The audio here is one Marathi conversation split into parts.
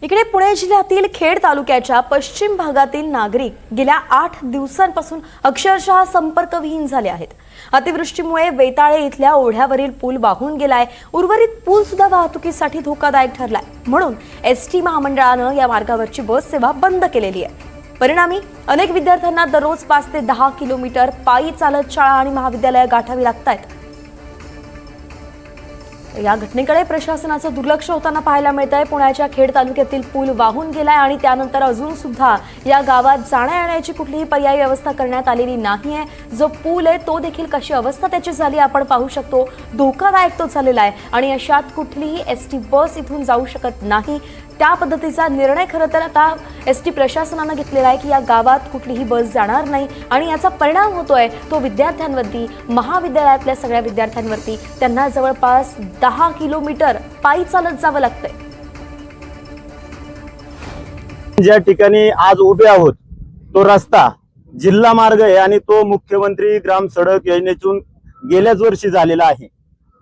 इकडे पुणे जिल्ह्यातील खेड तालुक्याच्या पश्चिम भागातील नागरिक गेल्या 8 दिवसांपासून अक्षरशः संपर्कविहीन झाले आहेत। अतिवृष्टीमुळे वेताळे इथल्या ओढ्यावरील पूल वाहून गेलाय। उर्वरित पूल सुद्धा वाहतुकीसाठी धोकादायक ठरलाय। म्हणून एसटी महामंडळानं या मार्गावरची बस सेवा बंद केलेली आहे। परिणामी अनेक विद्यार्थ्यांना दररोज 5 ते 10 किलोमीटर पायी चालत शाळा आणि महाविद्यालय गाठावी लागतात। या घटनेकडे प्रशासनाचं दुर्लक्ष होताना पाहायला मिळतंय। पुण्याच्या खेड तालुक्यातील पूल वाहून गेलाय आणि त्यानंतर अजून सुद्धा या गावात जाण्या येण्याची कुठलीही पर्यायी व्यवस्था करण्यात आलेली नाहीये। जो पूल आहे तो देखील कशी अवस्था त्याची झाली आपण पाहू शकतो। धोकादायक तो झालेला आहे आणि अशात कुठलीही एसटी बस इथून जाऊ शकत नाही। त्या पद्धतीचा निर्णय खरं तर आता एसटी प्रशासनाने घेतलेला आहे की या गावात कुठलीही बस जाणार नाही आणि याचा परिणाम होतोय तो विद्यार्थ्यांवरती, महाविद्यालयातल्या सगळ्या विद्यार्थ्यांवरती। त्यांना जवळपास 10 किलोमीटर पायी चालत जावं लागतंय। ज्या ठिकाणी आज उभे आहोत तो रस्ता जिल्हा मार्ग आहे आणि तो मुख्यमंत्री ग्राम सडक योजनेतून गेल्याच वर्षी झालेला आहे।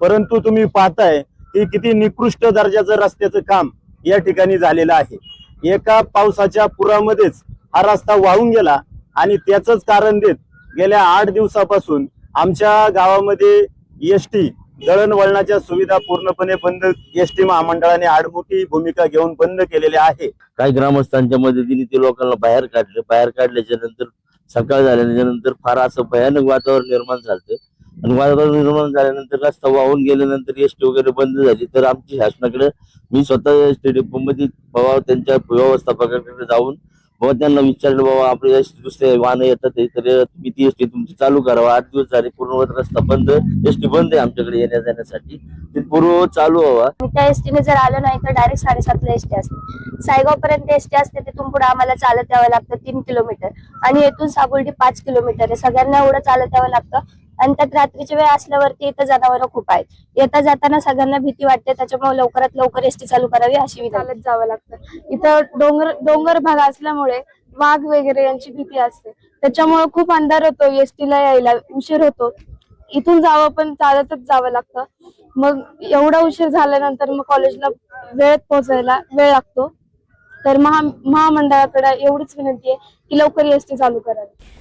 परंतु तुम्ही पाहताय की किती निकृष्ट दर्जाचं रस्त्याचं काम या ठिकाणी झालेलं आहे। एका पावसाच्या पुरामध्येच हा रस्ता वाहून गेला आणि त्याचंच कारण देत गेल्या 8 दिवसापासून आमच्या गावामध्ये एसटी दळणवळणाच्या सुविधा पूर्णपणे बंद, एसटी महामंडळाने आडमुठी भूमिका घेऊन बंद केलेले आहे। काही ग्रामस्थांच्या मदतीने ते लोकांना बाहेर काढल्याच्या नंतर सकाळ झाल्याच्या नंतर फार असं भयानक वातावरण निर्माण झालं आणि वातावरण निर्माण झाल्यानंतर रस्ता वाहून गेल्यानंतर एसटी वगैरे बंद झाली। तर आमची शासनाकडे मी स्वतः एसटी डेपो मध्ये बाबा त्यांच्या व्यवस्थापकाकडे जाऊन बाबा त्यांना विचारलं, बाबा आपल्या दुसरे वाहन येतात तर तुम्ही ती एसटी तुमची चालू करावा। 8 दिवस झाले पूर्ण रस्ता बंद, एसटी बंद आहे आमच्याकडे येण्या जाण्यासाठी, ते पूर्व चालू व्हावा। त्या एसटीने जर आलं नाही तर डायरेक्ट 7:30 ला एसटी असते। सायगाव पर्यंत एसटी असते, तिथून पुढे आम्हाला चालत यावं लागतं 3 किलोमीटर आणि येथून साबुर्डी 5 किलोमीटर आहे। सगळ्यांना एवढं चालत यावं लागतं आणि त्यात रात्रीची वेळ असल्यावरती इथं जनावरं खूप आहेत। येता जाताना सगळ्यांना भीती वाटते, त्याच्यामुळे लवकरात लवकर एसटी चालू करावी अशी चालत जावं लागतं। इथं डोंगर भाग असल्यामुळे वाघ वगैरे यांची भीती असते, त्याच्यामुळे खूप अंधार होतो, एसटीला यायला उशीर होतो। इथून जावं पण चालतच जावं लागतं। मग एवढा उशीर झाल्यानंतर मग कॉलेजला वेळेत पोहोचायला वेळ लागतो। तर महामंडळाकडे एवढीच विनंती आहे की लवकर एसटी चालू करावी।